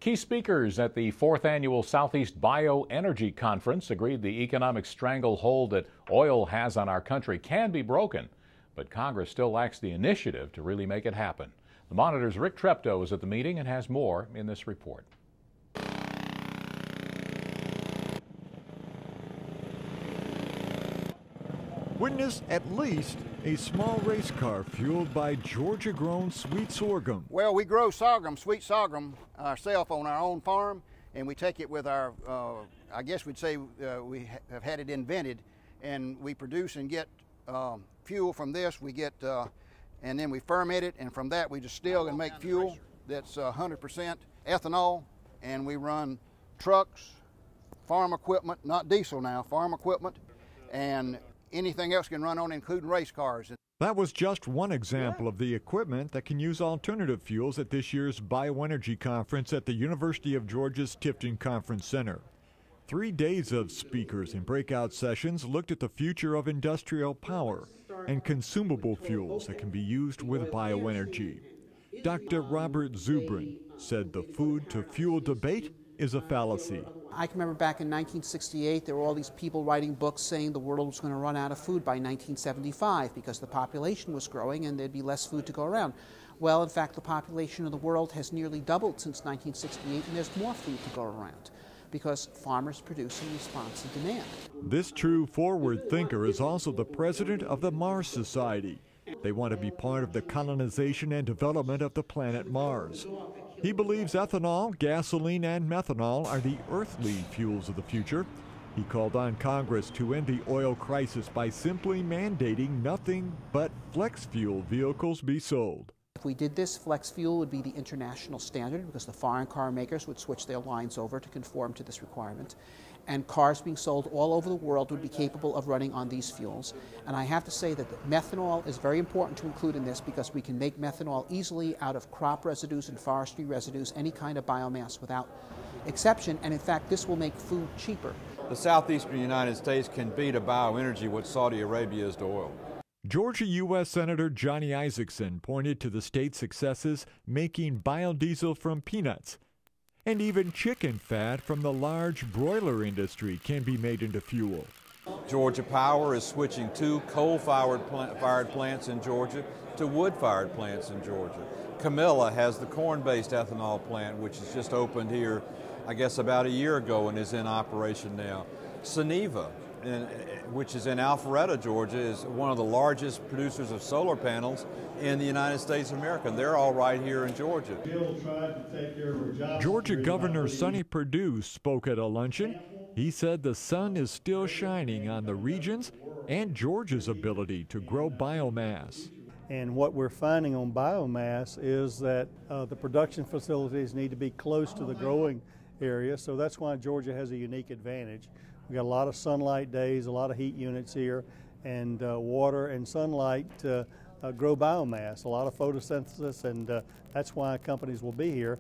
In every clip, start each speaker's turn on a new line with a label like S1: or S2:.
S1: Key speakers at the 4th Annual Southeast Bioenergy Conference agreed the economic stranglehold that oil has on our country can be broken, but Congress still lacks the initiative to really make it happen. The Monitor's Rick Treptow was at the meeting and has more in this report.
S2: Witness at least a small race car fueled by Georgia-grown sweet sorghum.
S3: Well, we grow sorghum, sweet sorghum, ourselves on our own farm, and we take it with our, I guess we'd say we have had it invented, and we produce and get fuel from this. We get, and then we ferment it, and from that we distill and make fuel that's 100% ethanol, and we run trucks, farm equipment, not diesel now, farm equipment, and anything else can run on, including race cars.
S2: That was just one example of the equipment that can use alternative fuels at this year's Bioenergy Conference at the University of Georgia's Tifton Conference Center. 3 days of speakers and breakout sessions looked at the future of industrial power and consumable fuels that can be used with bioenergy. Dr. Robert ZUBRIN said the food to fuel debate is a fallacy.
S4: I can remember back in 1968, there were all these people writing books saying the world was going to run out of food by 1975 because the population was growing and there'd be less food to go around. Well, in fact, the population of the world has nearly doubled since 1968, and there's more food to go around because farmers produce in response to demand.
S2: This true forward thinker is also the president of the Mars Society. They want to be part of the colonization and development of the planet Mars. He believes ethanol, gasoline, and methanol are the earthly fuels of the future. He called on Congress to end the oil crisis by simply mandating nothing but flex fuel vehicles be sold.
S4: If we did this, flex fuel would be the international standard because the foreign car makers would switch their lines over to conform to this requirement. And cars being sold all over the world would be capable of running on these fuels. And I have to say that methanol is very important to include in this because we can make methanol easily out of crop residues and forestry residues, any kind of biomass without exception. And in fact, this will make food cheaper.
S5: The southeastern United States can be to bioenergy what Saudi Arabia is to oil.
S2: Georgia U.S. Senator Johnny Isakson pointed to the state's successes making biodiesel from peanuts. And even chicken fat from the large broiler industry can be made into fuel.
S5: Georgia Power is switching 2 coal-fired plants in Georgia to wood-fired plants in Georgia. Camilla has the corn-based ethanol plant, which has just opened here, I guess, about a year ago and is in operation now. Suniva, which is in Alpharetta, Georgia, is one of the largest producers of solar panels in the United States of America. They're all right here in Georgia.
S2: Georgia Governor PURDUE spoke at a luncheon. He said the sun is still shining on the region's and Georgia's ability to grow biomass.
S6: And what we're finding on biomass is that the production facilities need to be close to the growing area, so that's why Georgia has a unique advantage. We've got a lot of sunlight days, a lot of heat units here, and water and sunlight grow biomass, a lot of photosynthesis, and that's why companies will be here.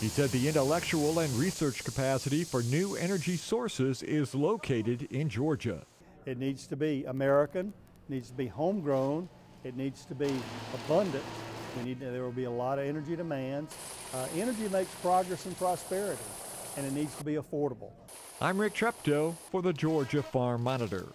S2: He said the intellectual and research capacity for new energy sources is located in Georgia.
S6: It needs to be American, it needs to be homegrown, it needs to be abundant. There will be a lot of energy demands. Energy makes progress and prosperity, and it needs to be affordable.
S2: I'm Rick Treptow for the Georgia Farm Monitor.